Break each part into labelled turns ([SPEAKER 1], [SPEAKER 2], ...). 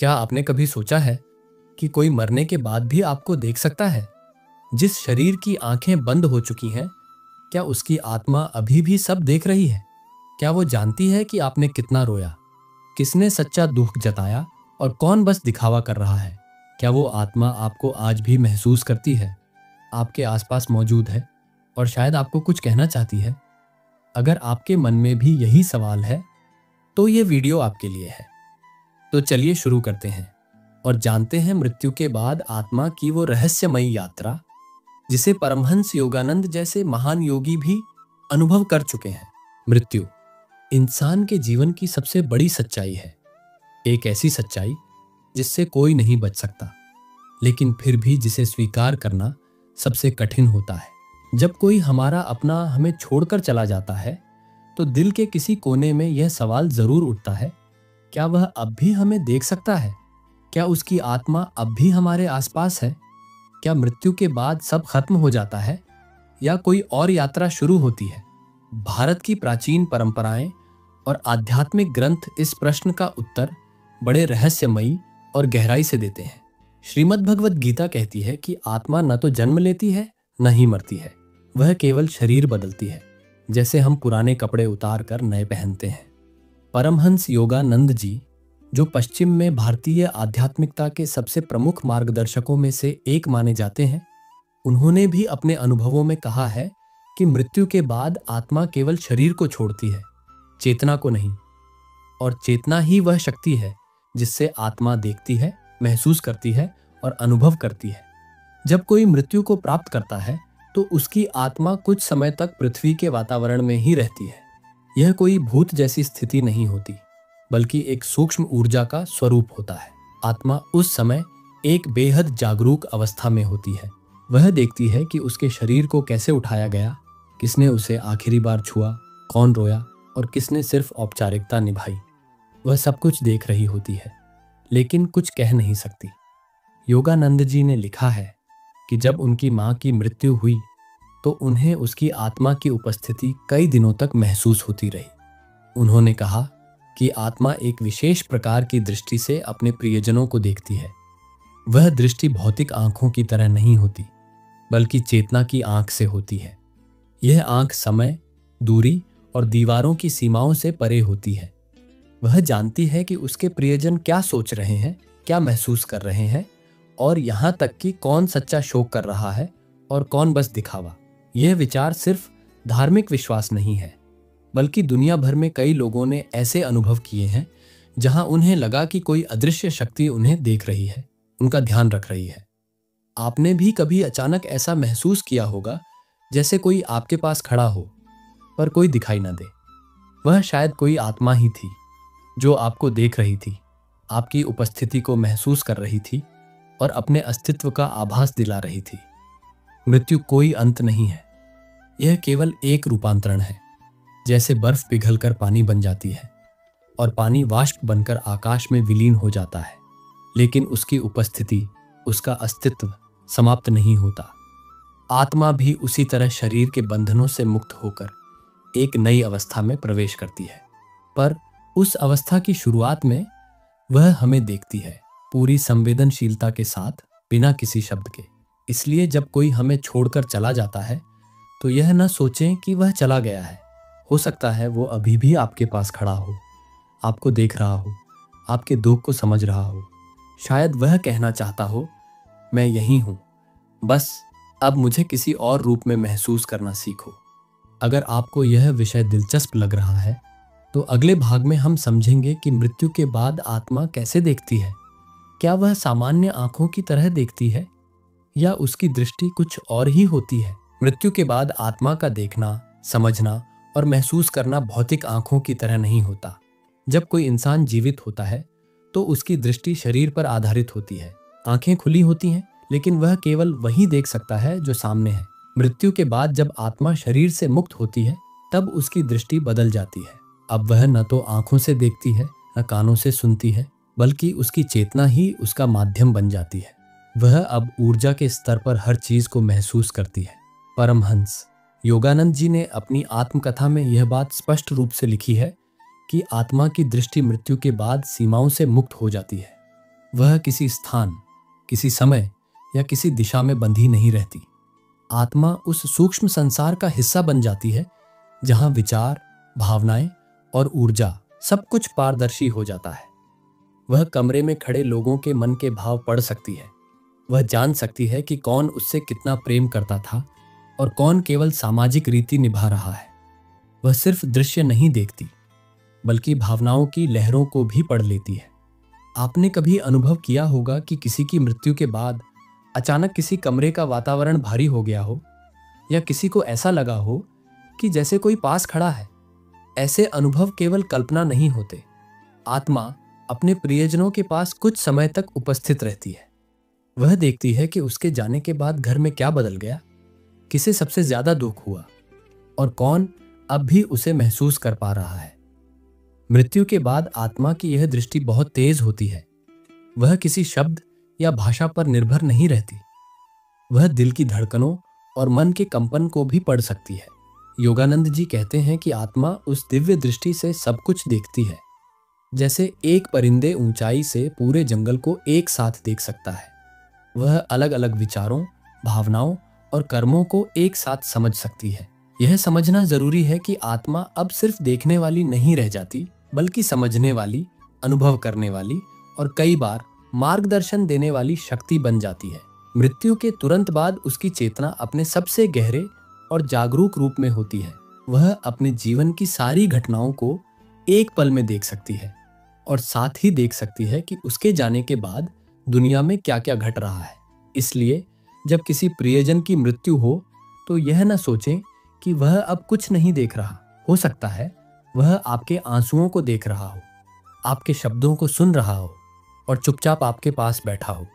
[SPEAKER 1] क्या आपने कभी सोचा है कि कोई मरने के बाद भी आपको देख सकता है? जिस शरीर की आंखें बंद हो चुकी हैं, क्या उसकी आत्मा अभी भी सब देख रही है? क्या वो जानती है कि आपने कितना रोया, किसने सच्चा दुख जताया और कौन बस दिखावा कर रहा है? क्या वो आत्मा आपको आज भी महसूस करती है, आपके आसपास मौजूद है और शायद आपको कुछ कहना चाहती है? अगर आपके मन में भी यही सवाल है, तो ये वीडियो आपके लिए है। तो चलिए शुरू करते हैं और जानते हैं मृत्यु के बाद आत्मा की वो रहस्यमयी यात्रा, जिसे परमहंस योगानंद जैसे महान योगी भी अनुभव कर चुके हैं। मृत्यु इंसान के जीवन की सबसे बड़ी सच्चाई है, एक ऐसी सच्चाई जिससे कोई नहीं बच सकता, लेकिन फिर भी जिसे स्वीकार करना सबसे कठिन होता है। जब कोई हमारा अपना हमें छोड़कर चला जाता है, तो दिल के किसी कोने में यह सवाल जरूर उठता है, क्या वह अब भी हमें देख सकता है? क्या उसकी आत्मा अब भी हमारे आसपास है? क्या मृत्यु के बाद सब खत्म हो जाता है या कोई और यात्रा शुरू होती है? भारत की प्राचीन परंपराएं और आध्यात्मिक ग्रंथ इस प्रश्न का उत्तर बड़े रहस्यमयी और गहराई से देते हैं। श्रीमद् भगवद गीता कहती है कि आत्मा न तो जन्म लेती है, न ही मरती है, वह केवल शरीर बदलती है, जैसे हम पुराने कपड़े उतार कर नए पहनते हैं। परमहंस योगानंद जी, जो पश्चिम में भारतीय आध्यात्मिकता के सबसे प्रमुख मार्गदर्शकों में से एक माने जाते हैं, उन्होंने भी अपने अनुभवों में कहा है कि मृत्यु के बाद आत्मा केवल शरीर को छोड़ती है, चेतना को नहीं। और चेतना ही वह शक्ति है जिससे आत्मा देखती है, महसूस करती है और अनुभव करती है। जब कोई मृत्यु को प्राप्त करता है, तो उसकी आत्मा कुछ समय तक पृथ्वी के वातावरण में ही रहती है। यह कोई भूत जैसी स्थिति नहीं होती, बल्कि एक सूक्ष्म ऊर्जा का स्वरूप होता है। आत्मा उस समय एक बेहद जागरूक अवस्था में होती है। वह देखती है कि उसके शरीर को कैसे उठाया गया, किसने उसे आखिरी बार छुआ, कौन रोया और किसने सिर्फ औपचारिकता निभाई। वह सब कुछ देख रही होती है, लेकिन कुछ कह नहीं सकती। योगानंद जी ने लिखा है कि जब उनकी मां की मृत्यु हुई, तो उन्हें उसकी आत्मा की उपस्थिति कई दिनों तक महसूस होती रही। उन्होंने कहा कि आत्मा एक विशेष प्रकार की दृष्टि से अपने प्रियजनों को देखती है। वह दृष्टि भौतिक आंखों की तरह नहीं होती, बल्कि चेतना की आंख से होती है। यह आंख समय, दूरी और दीवारों की सीमाओं से परे होती है। वह जानती है कि उसके प्रियजन क्या सोच रहे हैं, क्या महसूस कर रहे हैं और यहाँ तक कि कौन सच्चा शोक कर रहा है और कौन बस दिखावा। यह विचार सिर्फ धार्मिक विश्वास नहीं है, बल्कि दुनिया भर में कई लोगों ने ऐसे अनुभव किए हैं जहां उन्हें लगा कि कोई अदृश्य शक्ति उन्हें देख रही है, उनका ध्यान रख रही है। आपने भी कभी अचानक ऐसा महसूस किया होगा, जैसे कोई आपके पास खड़ा हो पर कोई दिखाई न दे। वह शायद कोई आत्मा ही थी जो आपको देख रही थी, आपकी उपस्थिति को महसूस कर रही थी और अपने अस्तित्व का आभास दिला रही थी। मृत्यु कोई अंत नहीं है, यह केवल एक रूपांतरण है। जैसे बर्फ पिघलकर पानी बन जाती है और पानी वाष्प बनकर आकाश में विलीन हो जाता है, लेकिन उसकी उपस्थिति, उसका अस्तित्व समाप्त नहीं होता। आत्मा भी उसी तरह शरीर के बंधनों से मुक्त होकर एक नई अवस्था में प्रवेश करती है। पर उस अवस्था की शुरुआत में वह हमें देखती है, पूरी संवेदनशीलता के साथ, बिना किसी शब्द के। इसलिए जब कोई हमें छोड़कर चला जाता है, तो यह न सोचें कि वह चला गया है। हो सकता है वो अभी भी आपके पास खड़ा हो, आपको देख रहा हो, आपके दुख को समझ रहा हो। शायद वह कहना चाहता हो, मैं यहीं हूं, बस अब मुझे किसी और रूप में महसूस करना सीखो। अगर आपको यह विषय दिलचस्प लग रहा है, तो अगले भाग में हम समझेंगे कि मृत्यु के बाद आत्मा कैसे देखती है। क्या वह सामान्य आंखों की तरह देखती है या उसकी दृष्टि कुछ और ही होती है? मृत्यु के बाद आत्मा का देखना, समझना और महसूस करना भौतिक आंखों की तरह नहीं होता। जब कोई इंसान जीवित होता है, तो उसकी दृष्टि शरीर पर आधारित होती है। आंखें खुली होती हैं, लेकिन वह केवल वही देख सकता है जो सामने है। मृत्यु के बाद जब आत्मा शरीर से मुक्त होती है, तब उसकी दृष्टि बदल जाती है। अब वह न तो आंखों से देखती है, न कानों से सुनती है, बल्कि उसकी चेतना ही उसका माध्यम बन जाती है। वह अब ऊर्जा के स्तर पर हर चीज को महसूस करती है। परमहंस योगानंद जी ने अपनी आत्मकथा में यह बात स्पष्ट रूप से लिखी है कि आत्मा की दृष्टि मृत्यु के बाद सीमाओं से मुक्त हो जाती है। वह किसी स्थान, किसी समय या किसी दिशा में बंधी नहीं रहती। आत्मा उस सूक्ष्म संसार का हिस्सा बन जाती है जहां विचार, भावनाएं और ऊर्जा सब कुछ पारदर्शी हो जाता है। वह कमरे में खड़े लोगों के मन के भाव पढ़ सकती है। वह जान सकती है कि कौन उससे कितना प्रेम करता था और कौन केवल सामाजिक रीति निभा रहा है। वह सिर्फ दृश्य नहीं देखती, बल्कि भावनाओं की लहरों को भी पढ़ लेती है। आपने कभी अनुभव किया होगा कि किसी की मृत्यु के बाद अचानक किसी कमरे का वातावरण भारी हो गया हो, या किसी को ऐसा लगा हो कि जैसे कोई पास खड़ा है। ऐसे अनुभव केवल कल्पना नहीं होते। आत्मा अपने प्रियजनों के पास कुछ समय तक उपस्थित रहती है। वह देखती है कि उसके जाने के बाद घर में क्या बदल गया, किसे सबसे ज्यादा दुख हुआ और कौन अब भी उसे महसूस कर पा रहा है। मृत्यु के बाद आत्मा की यह दृष्टि बहुत तेज होती है। वह किसी शब्द या भाषा पर निर्भर नहीं रहती। वह दिल की धड़कनों और मन के कंपन को भी पढ़ सकती है। योगानंद जी कहते हैं कि आत्मा उस दिव्य दृष्टि से सब कुछ देखती है, जैसे एक परिंदे ऊंचाई से पूरे जंगल को एक साथ देख सकता है। वह अलग अलग विचारों, भावनाओं और कर्मों को एक साथ समझ सकती है। यह समझना जरूरी है कि आत्मा अब सिर्फ देखने वाली नहीं रह जाती, बल्कि समझने वाली, अनुभव करने वाली और कई बार मार्गदर्शन देने वाली शक्ति बन जाती है। मृत्यु के तुरंत बाद उसकी चेतना अपने सबसे गहरे और जागरूक रूप में होती है। वह अपने जीवन की सारी घटनाओं को एक पल में देख सकती है और साथ ही देख सकती है कि उसके जाने के बाद दुनिया में क्या क्या घट रहा है। इसलिए जब किसी प्रियजन की मृत्यु हो तो यह न सोचें कि वह अब कुछ नहीं देख रहा। हो सकता है वह आपके आंसुओं को देख रहा हो, आपके शब्दों को सुन रहा हो और चुपचाप आपके पास बैठा हो।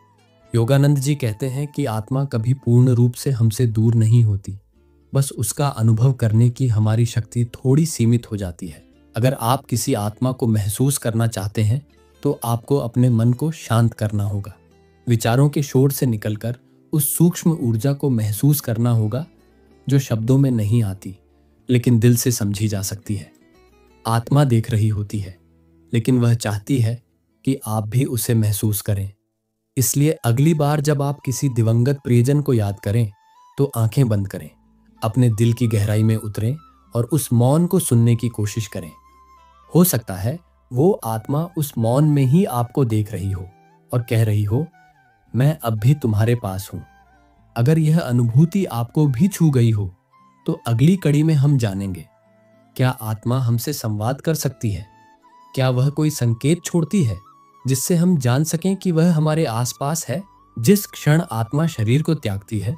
[SPEAKER 1] योगानंद जी कहते हैं कि आत्मा कभी पूर्ण रूप से हमसे दूर नहीं होती, बस उसका अनुभव करने की हमारी शक्ति थोड़ी सीमित हो जाती है। अगर आप किसी आत्मा को महसूस करना चाहते हैं तो आपको अपने मन को शांत करना होगा। विचारों के शोर से निकलकर उस सूक्ष्म ऊर्जा को महसूस करना होगा जो शब्दों में नहीं आती, लेकिन दिल से समझी जा सकती है। आत्मा देख रही होती है, लेकिन वह चाहती है कि आप भी उसे महसूस करें। इसलिए अगली बार जब आप किसी दिवंगत प्रियजन को याद करें तो आंखें बंद करें, अपने दिल की गहराई में उतरें और उस मौन को सुनने की कोशिश करें। हो सकता है वो आत्मा उस मौन में ही आपको देख रही हो और कह रही हो, मैं अब भी तुम्हारे पास हूं। अगर यह अनुभूति आपको भी छू गई हो तो अगली कड़ी में हम जानेंगे, क्या आत्मा हमसे संवाद कर सकती है? क्या वह कोई संकेत छोड़ती है जिससे हम जान सकें कि वह हमारे आसपास है? जिस क्षण आत्मा शरीर को त्यागती है,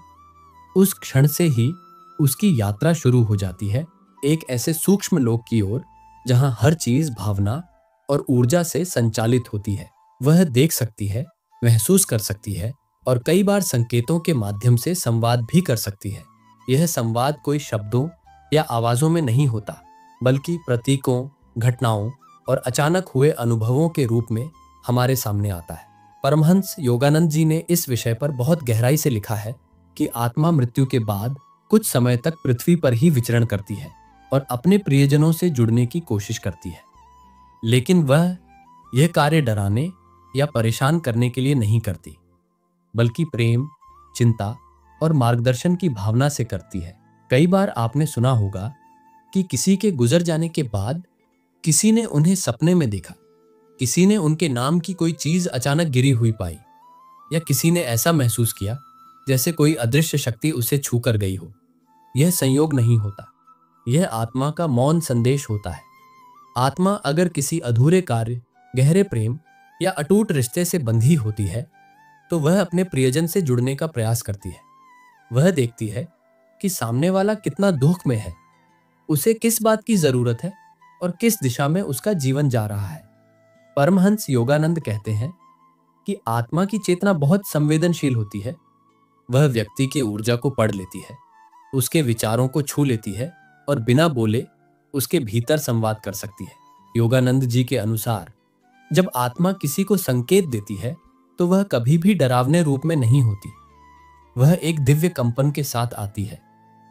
[SPEAKER 1] उस क्षण से ही उसकी यात्रा शुरू हो जाती है, एक ऐसे सूक्ष्म लोक की ओर जहां हर चीज भावना और ऊर्जा से संचालित होती है। वह देख सकती है, महसूस कर सकती है और कई बार संकेतों के माध्यम से संवाद भी कर सकती है। यह संवाद कोई शब्दों या आवाजों में नहीं होता, बल्कि प्रतीकों, घटनाओं और अचानक हुए अनुभवों के रूप में हमारे सामने आता है। परमहंस योगानंद जी ने इस विषय पर बहुत गहराई से लिखा है कि आत्मा मृत्यु के बाद कुछ समय तक पृथ्वी पर ही विचरण करती है और अपने प्रियजनों से जुड़ने की कोशिश करती है, लेकिन वह यह कार्य डराने या परेशान करने के लिए नहीं करती, बल्कि प्रेम, चिंता और मार्गदर्शन की भावना से करती है। कई बार आपने सुना होगा कि किसी के गुजर जाने के बाद किसी ने उन्हें सपने में देखा, किसी ने उनके नाम की कोई चीज अचानक गिरी हुई पाई, या किसी ने ऐसा महसूस किया जैसे कोई अदृश्य शक्ति उसे छू कर गई हो। यह संयोग नहीं होता, यह आत्मा का मौन संदेश होता है। आत्मा अगर किसी अधूरे कार्य, गहरे प्रेम या अटूट रिश्ते से बंधी होती है तो वह अपने प्रियजन से जुड़ने का प्रयास करती है। वह देखती है कि सामने वाला कितना दुख में है, उसे किस बात की जरूरत है और किस दिशा में उसका जीवन जा रहा है। परमहंस योगानंद कहते हैं कि आत्मा की चेतना बहुत संवेदनशील होती है। वह व्यक्ति की ऊर्जा को पढ़ लेती है, उसके विचारों को छू लेती है और बिना बोले उसके भीतर संवाद कर सकती है। योगानंद जी के अनुसार जब आत्मा किसी को संकेत देती है तो वह कभी भी डरावने रूप में नहीं होती। वह एक दिव्य कंपन के साथ आती है,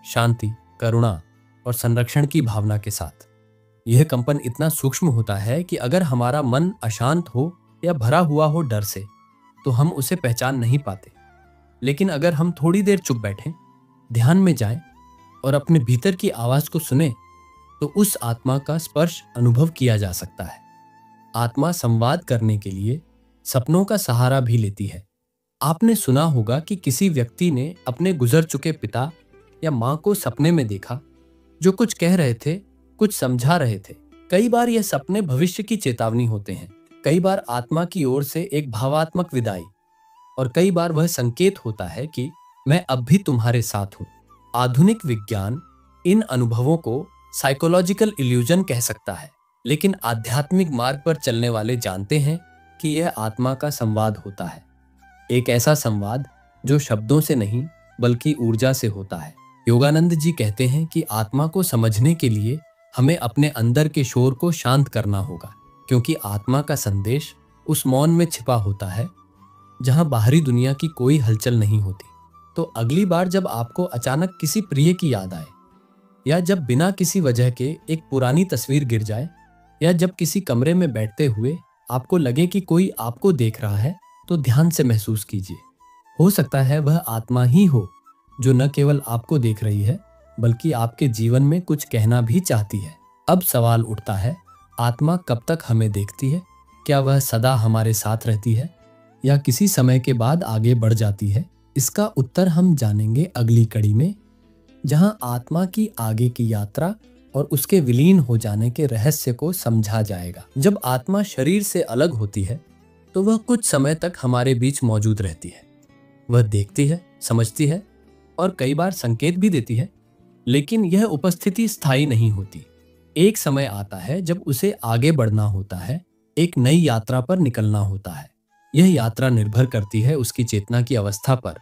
[SPEAKER 1] शांति, करुणा और संरक्षण की भावना के साथ। यह कंपन इतना सूक्ष्म होता है कि अगर हमारा मन अशांत हो या भरा हुआ हो डर से, तो हम उसे पहचान नहीं पाते। लेकिन अगर हम थोड़ी देर चुप बैठें, ध्यान में जाएं और अपने भीतर की आवाज को सुने, तो उस आत्मा का स्पर्श अनुभव किया जा सकता है। आत्मा संवाद करने के लिए सपनों का सहारा भी लेती है। आपने सुना होगा कि किसी व्यक्ति ने अपने गुजर चुके पिता या मां को सपने में देखा, जो कुछ कह रहे थे, कुछ समझा रहे थे। कई बार यह सपने भविष्य की चेतावनी होते हैं, कई बार आत्मा की ओर से एक भावात्मक विदाई, और कई बार वह संकेत होता है कि मैं अब भी तुम्हारे साथ हूं। आधुनिक विज्ञान इन अनुभवों को साइकोलॉजिकल इल्यूजन कह सकता है, लेकिन आध्यात्मिक मार्ग पर चलने वाले जानते हैं कि यह आत्मा का संवाद होता है। एक ऐसा संवाद जो शब्दों से नहीं बल्कि ऊर्जा से होता है। योगानंद जी कहते हैं कि आत्मा को समझने के लिए हमें अपने अंदर के शोर को शांत करना होगा, क्योंकि आत्मा का संदेश उस मौन में छिपा होता है जहां बाहरी दुनिया की कोई हलचल नहीं होती। तो अगली बार जब आपको अचानक किसी प्रिय की याद आए, या जब बिना किसी वजह के एक पुरानी तस्वीर गिर जाए, या जब किसी कमरे में बैठते हुए आपको लगे कि कोई आपको देख रहा है, तो ध्यान से महसूस कीजिए। हो सकता है वह आत्मा ही हो जो न केवल आपको देख रही है, बल्कि आपके जीवन में कुछ कहना भी चाहती है। अब सवाल उठता है, आत्मा कब तक हमें देखती है? क्या वह सदा हमारे साथ रहती है या किसी समय के बाद आगे बढ़ जाती है? इसका उत्तर हम जानेंगे अगली कड़ी में, जहां आत्मा की आगे की यात्रा और उसके विलीन हो जाने के रहस्य को समझा जाएगा। जब आत्मा शरीर से अलग होती है तो वह कुछ समय तक हमारे बीच मौजूद रहती है। वह देखती है, समझती है और कई बार संकेत भी देती है, लेकिन यह उपस्थिति स्थायी नहीं होती। एक समय आता है जब उसे आगे बढ़ना होता है, एक नई यात्रा पर निकलना होता है। यह यात्रा निर्भर करती है उसकी चेतना की अवस्था पर,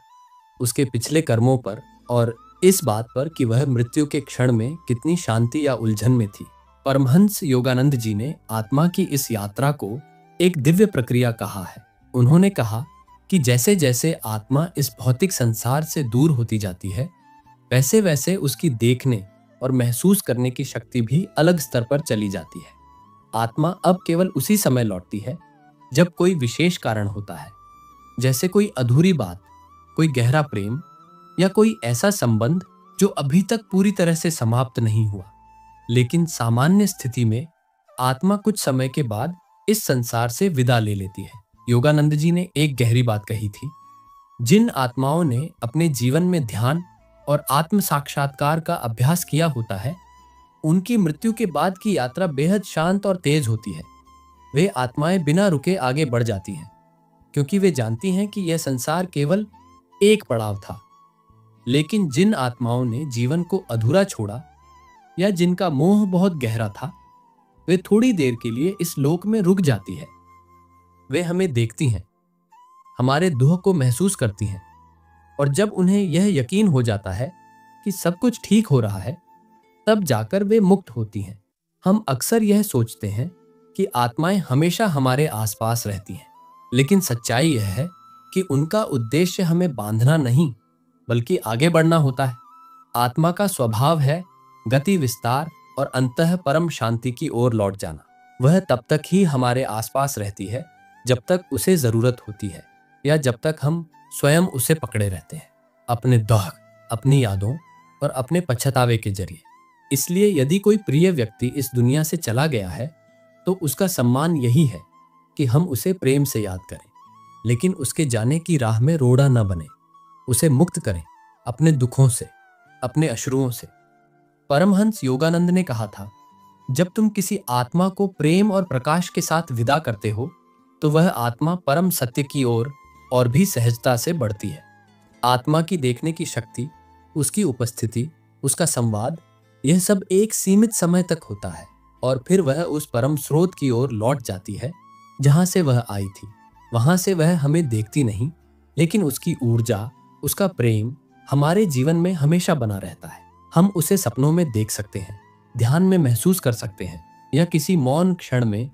[SPEAKER 1] उसके पिछले कर्मों पर और इस बात पर कि वह मृत्यु के क्षण में कितनी शांति या उलझन में थी। परमहंस योगानंद जी ने आत्मा की इस यात्रा को एक दिव्य प्रक्रिया कहा है। उन्होंने कहा कि जैसे जैसे आत्मा इस भौतिक संसार से दूर होती जाती है, वैसे वैसे उसकी देखने और महसूस करने की शक्ति भी अलग स्तर पर चली जाती है। आत्मा अब केवल उसी समय लौटती है जब कोई विशेष कारण होता है, जैसे कोई अधूरी बात, कोई गहरा प्रेम या कोई ऐसा संबंध जो अभी तक पूरी तरह से समाप्त नहीं हुआ। लेकिन सामान्य स्थिति में आत्मा कुछ समय के बाद इस संसार से विदा ले लेती है। योगानंद जी ने एक गहरी बात कही थी, जिन आत्माओं ने अपने जीवन में ध्यान और आत्म साक्षात्कार का अभ्यास किया होता है, उनकी मृत्यु के बाद की यात्रा बेहद शांत और तेज होती है। वे आत्माएं बिना रुके आगे बढ़ जाती हैं, क्योंकि वे जानती हैं कि यह संसार केवल एक पड़ाव था। लेकिन जिन आत्माओं ने जीवन को अधूरा छोड़ा या जिनका मोह बहुत गहरा था, वे थोड़ी देर के लिए इस लोक में रुक जाती है। वे हमें देखती हैं, हमारे दुख को महसूस करती हैं, और जब उन्हें यह यकीन हो जाता है कि सब कुछ ठीक हो रहा है, तब जाकर वे मुक्त होती हैं। हम अक्सर यह सोचते हैं कि आत्माएं हमेशा हमारे आसपास रहती हैं, लेकिन सच्चाई यह है कि उनका उद्देश्य हमें बांधना नहीं, बल्कि आगे बढ़ना होता है। आत्मा का स्वभाव है गति, विस्तार और अंतः परम शांति की ओर लौट जाना। वह तब तक ही हमारे आसपास रहती है जब तक उसे जरूरत होती है, या जब तक हम स्वयं उसे पकड़े रहते हैं, अपने दुख, अपनी यादों और अपने पछतावे के जरिए। इसलिए यदि कोई प्रिय व्यक्ति इस दुनिया से चला गया है, तो उसका सम्मान यही है कि हम उसे प्रेम से याद करें, लेकिन उसके जाने की राह में रोड़ा न बने। उसे मुक्त करें अपने दुखों से, अपने अश्रुओं से। परमहंस योगानंद ने कहा था, जब तुम किसी आत्मा को प्रेम और प्रकाश के साथ विदा करते हो, तो वह आत्मा परम सत्य की ओर और भी सहजता से बढ़ती है। आत्मा की देखने की शक्ति, उसकी उपस्थिति, उसका संवाद, यह सब एक सीमित समय तक होता है, और फिर वह उस परम स्रोत की ओर लौट जाती है जहां से वह आई थी। वहां से वह हमें देखती नहीं, लेकिन उसकी ऊर्जा, उसका प्रेम हमारे जीवन में हमेशा बना रहता है। हम उसे सपनों में देख सकते हैं, ध्यान में महसूस कर सकते हैं, या किसी मौन क्षण में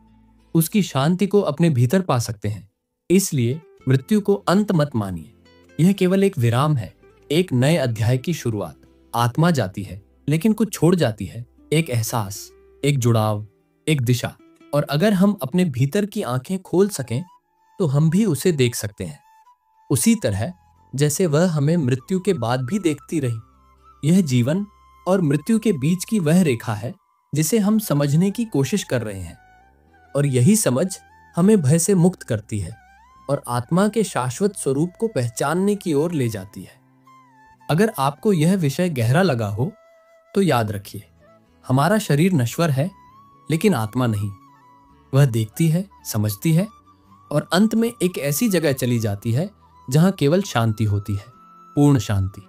[SPEAKER 1] उसकी शांति को अपने भीतर पा सकते हैं। इसलिए मृत्यु को अंत मत मानिए, यह केवल एक विराम है, एक नए अध्याय की शुरुआत। आत्मा जाती है, लेकिन कुछ छोड़ जाती है, एक एहसास, एक जुड़ाव, एक दिशा। और अगर हम अपने भीतर की आंखें खोल सकें, तो हम भी उसे देख सकते हैं, उसी तरह जैसे वह हमें मृत्यु के बाद भी देखती रही। यह जीवन और मृत्यु के बीच की वह रेखा है जिसे हम समझने की कोशिश कर रहे हैं, और यही समझ हमें भय से मुक्त करती है और आत्मा के शाश्वत स्वरूप को पहचानने की ओर ले जाती है। अगर आपको यह विषय गहरा लगा हो तो याद रखिए, हमारा शरीर नश्वर है लेकिन आत्मा नहीं। वह देखती है, समझती है और अंत में एक ऐसी जगह चली जाती है जहां केवल शांति होती है, पूर्ण शांति।